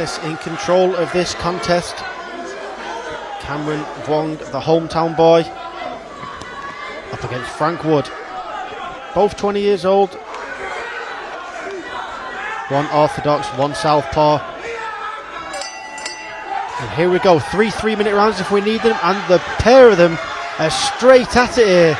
fairness, in control of this contest. Cameron Vuong, the hometown boy, up against Frank Wood. Both 20 years old. One orthodox, one southpaw. And here we go, 3 3-minute rounds if we need them, and the pair of them are straight at it here.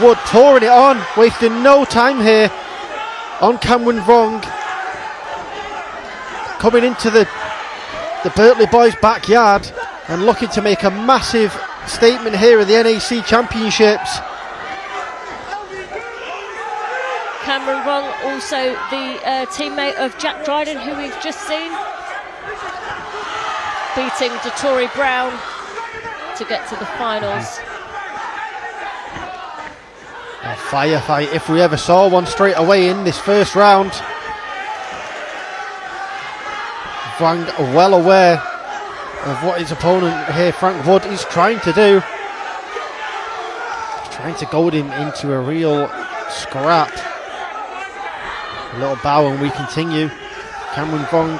Wood pouring it on, wasting no time here on Cameron Vuong. Coming into the Birtley boys' backyard and looking to make a massive statement here at the NAC Championships. Cameron Vuong, also the teammate of Jack Dryden, who we've just seen, beating Dotori Brown to get to the finals. A firefight, if we ever saw one, straight away in this first round. Vuong well aware of what his opponent here, Frank Wood, is trying to do. He's trying to goad him into a real scrap. A little bow and we continue. Cameron Vuong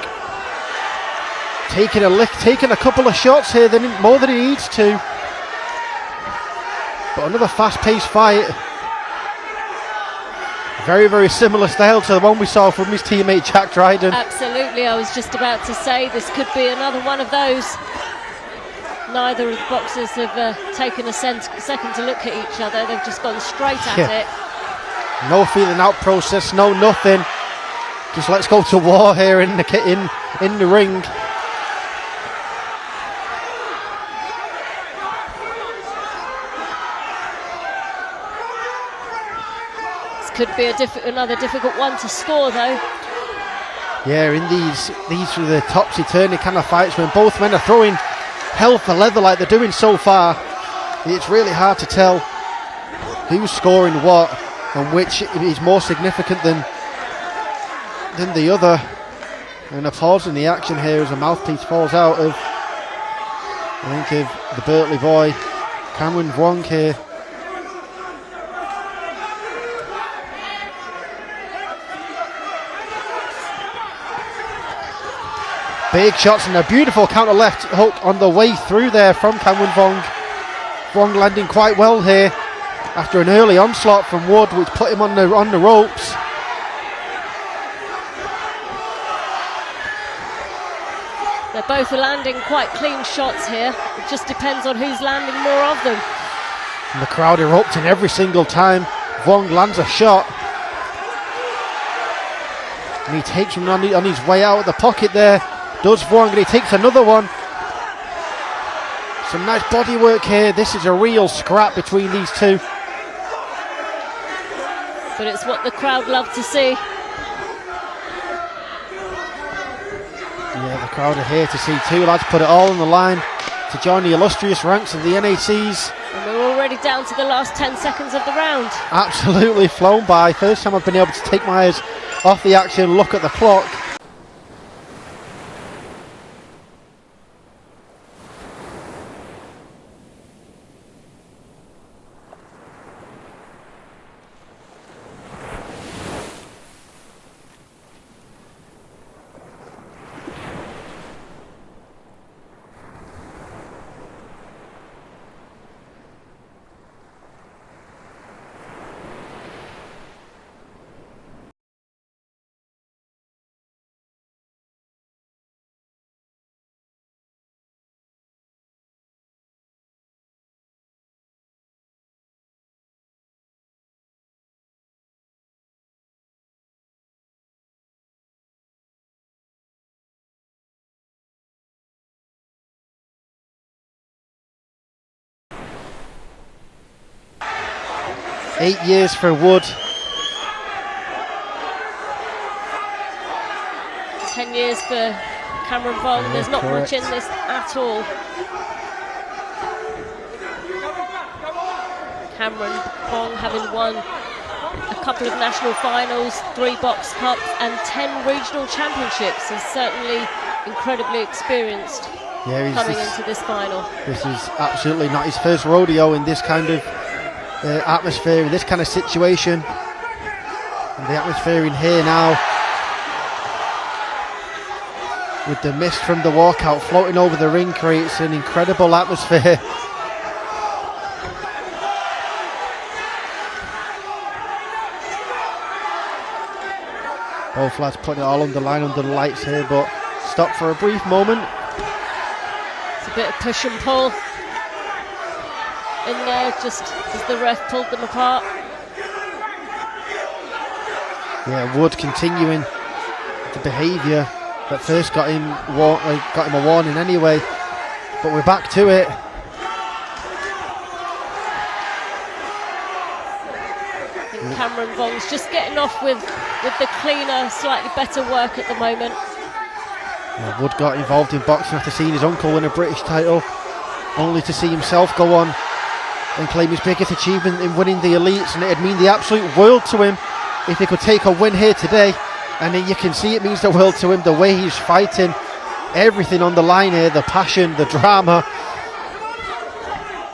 taking a lick, taking a couple of shots here, more than he needs to. But another fast-paced fight. Very, very similar style to the one we saw from his teammate Jack Dryden. Absolutely, I was just about to say this could be another one of those. Neither of the boxers have taken a second to look at each other. They've just gone straight at it. No feeling out process, no nothing. Just let's go to war here in the ring. Could be another difficult one to score, though. Yeah, in these are the topsy-turvy kind of fights when both men are throwing hell for leather like they're doing so far. It's really hard to tell who's scoring what and which is more significant than the other. And a pause in the action here as a mouthpiece falls out of, I think, of the Birtley boy, Cameron Vuong here. Big shots and a beautiful counter left hook on the way through there from Cameron Vuong. Vuong landing quite well here after an early onslaught from Wood, which put him on the ropes. They're both landing quite clean shots here. It just depends on who's landing more of them. And the crowd erupting every single time Vuong lands a shot. And he takes him on his way out of the pocket there. Does Vuong, and he takes another one. Some nice body work here. This is a real scrap between these two. But it's what the crowd love to see. Yeah, the crowd are here to see two lads put it all on the line to join the illustrious ranks of the NACs. And we're already down to the last 10 seconds of the round. Absolutely flown by. First time I've been able to take my eyes off the action, look at the clock. Eight years for Wood. 10 years for Cameron Vuong. There's not much in this at all. Cameron Vuong having won a couple of national finals, 3 box cups and 10 regional championships, is certainly incredibly experienced coming into this final. This is absolutely not his first rodeo in this kind of atmosphere in this kind of situation. And the atmosphere in here now, with the mist from the walkout floating over the ring, creates an incredible atmosphere. Both lads putting it all on the line under the lights here, but stop for a brief moment. It's a bit of push and pull in there, just as the ref pulled them apart. Yeah, Wood continuing the behaviour that first got him a warning anyway, but we're back to it. And Cameron Vuong's just getting off with the cleaner, slightly better work at the moment. Yeah, Wood got involved in boxing after seeing his uncle win a British title, only to see himself go on and claim his biggest achievement in winning the elites, and it'd mean the absolute world to him if he could take a win here today. And you can see it means the world to him, the way he's fighting, everything on the line here, the passion, the drama.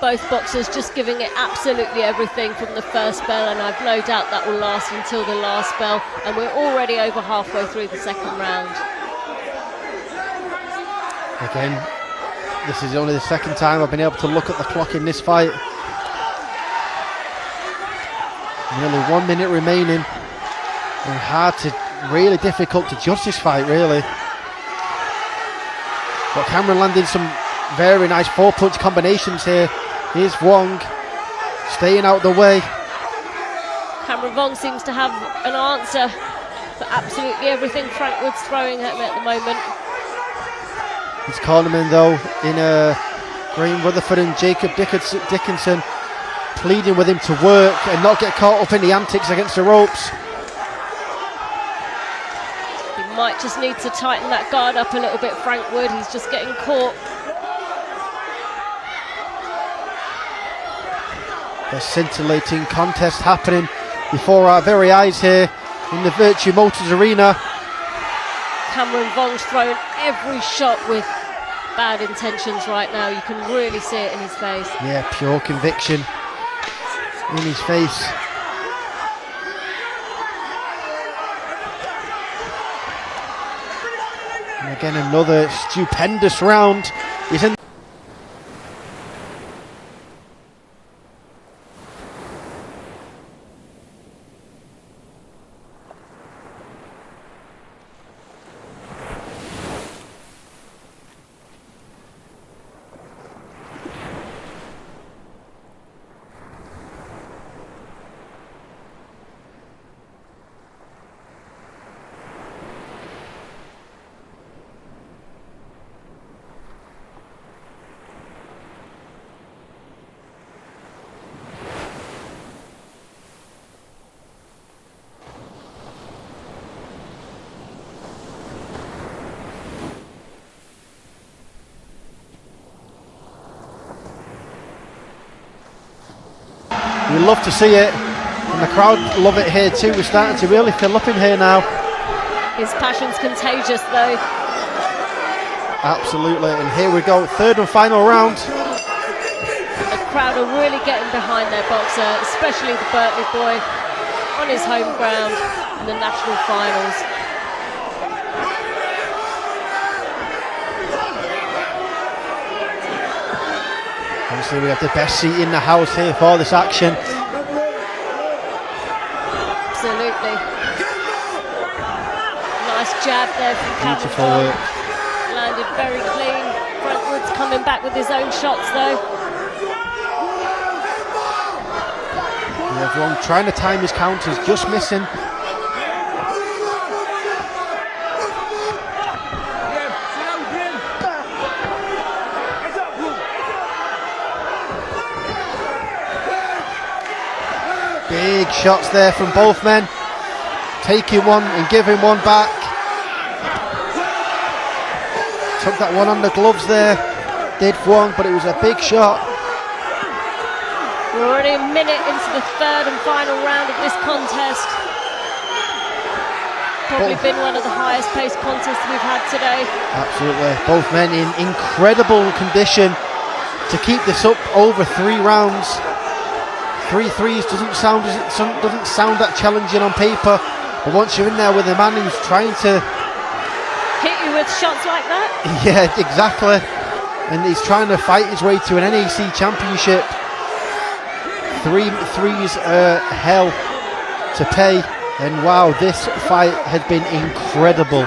Both boxers just giving it absolutely everything from the first bell, and I've no doubt that will last until the last bell, and we're already over halfway through the second round. Again, this is only the second time I've been able to look at the clock in this fight. Nearly 1 minute remaining, and really difficult to judge this fight, really. But Cameron landing some very nice 4-punch combinations here. Here's Vuong staying out the way. Cameron Vuong seems to have an answer for absolutely everything Frank Wood's throwing at him at the moment. His cornerman though, in Graham Rutherford and Jacob Dickinson, pleading with him to work and not get caught up in the antics against the ropes. He might just need to tighten that guard up a little bit, Frank Wood. He's just getting caught. A scintillating contest happening before our very eyes here in the Virtue Motors Arena. Cameron Vuong's throwing every shot with bad intentions right now. You can really see it in his face. Yeah, pure conviction in his face. And again, another stupendous round. He's in. We love to see it, and the crowd love it here too. We're starting to really fill up in here now. His passion's contagious though. Absolutely, and here we go, third and final round. The crowd are really getting behind their boxer, especially the Birtley boy on his home ground in the national finals. Obviously we have the best seat in the house here for this action. Absolutely. Nice jab there from Cameron Vuong. Landed very clean. Frank Wood's coming back with his own shots though. Yeah, Vuong trying to time his counters, just missing. Big shots there from both men, taking one and giving one back. Took that one on the gloves there, did Vuong, but it was a big shot. We're already a minute into the third and final round of this contest. Probably been one of the highest paced contests we've had today. Absolutely, both men in incredible condition to keep this up over 3 rounds. 3 threes doesn't sound that challenging on paper, but once you're in there with a man who's trying to hit you with shots like that. Yeah, exactly. And he's trying to fight his way to an NAC championship. 3 threes hell to pay, and wow, this fight has been incredible.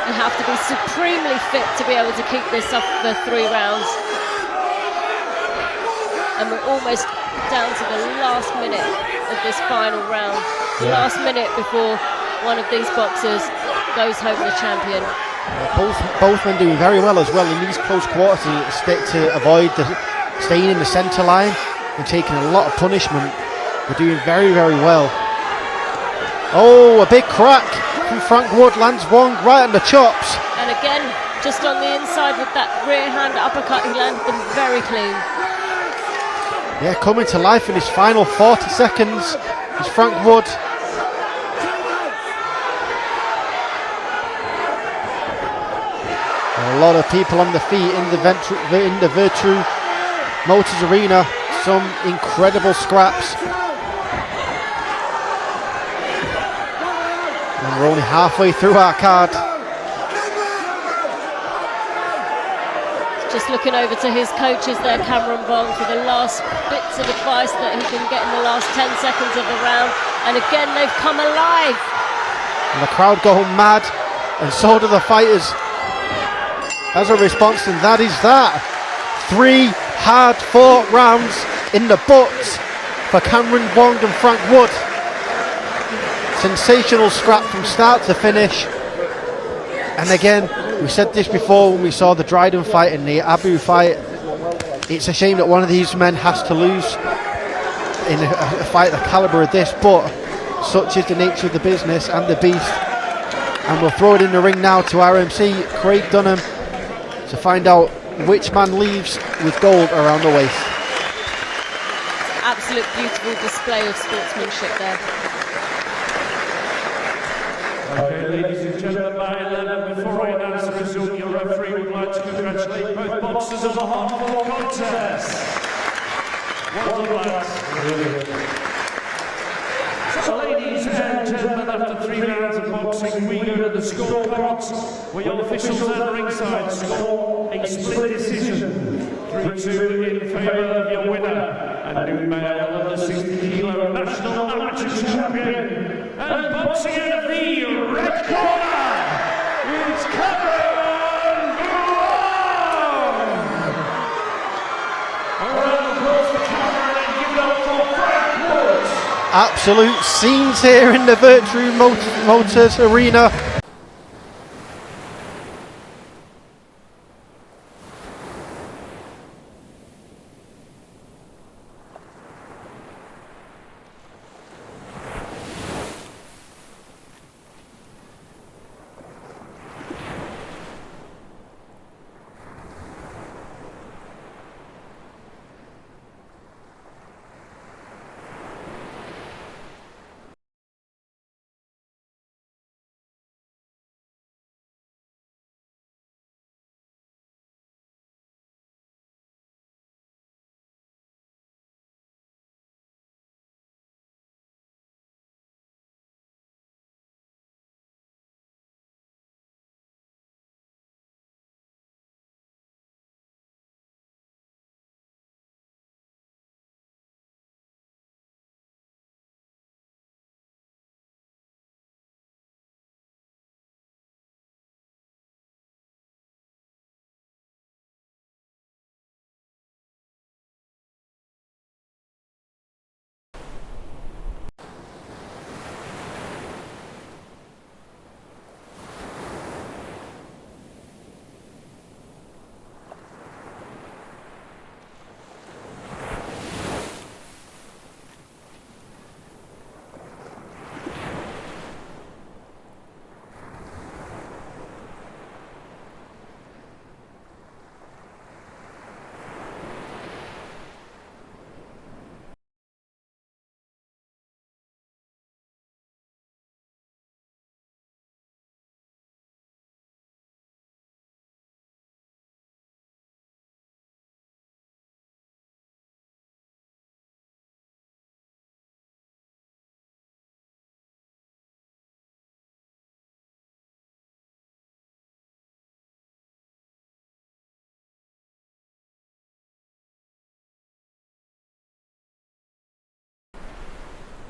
You have to be supremely fit to be able to keep this up for 3 rounds. And we're almost down to the last minute of this final round. The last minute before one of these boxers goes home the champion. Both men doing very well as well in these close quarters to avoid staying in the centre line and taking a lot of punishment. They're doing very, very well. Oh, a big crack from Frank Wood, lands Vuong right on the chops. And again, just on the inside with that rear hand uppercut, he landed them very clean. Yeah, coming to life in his final 40 seconds is Frank Wood. A lot of people on the feet in the Birtley Motors Arena. Some incredible scraps. And we're only halfway through our card. Just looking over to his coaches there, Cameron Vuong, for the last bits of advice that he can get in the last 10 seconds of the round. And again, they've come alive. And the crowd go mad, and so do the fighters. As a response, and that is that. 3 hard-fought rounds in the books for Cameron Vuong and Frank Wood. Sensational scrap from start to finish. And again, we said this before when we saw the Dryden fight and the Abu fight. It's a shame that one of these men has to lose in a fight the calibre of this, but such is the nature of the business and the beast. And we'll throw it in the ring now to RMC Craig Denholm to find out which man leaves with gold around the waist. Absolute beautiful display of sportsmanship there. Okay, ladies and gentlemen, by 11, before I announce the result, your referee would like to congratulate both boxers on the hard-fought contest. Well done, lads. So, ladies and gentlemen, after 3 rounds of boxing, we go to the scorecards, where your officials at ringside score a split decision. 3-2 in favour of your winner, and new male of the 60-kilo national amateur champion. And boxing out of the red corner is Cameron Vuong. A round of applause for Cameron, and give it up for Frank Wood. Absolute scenes here in the Birtley Motors Arena.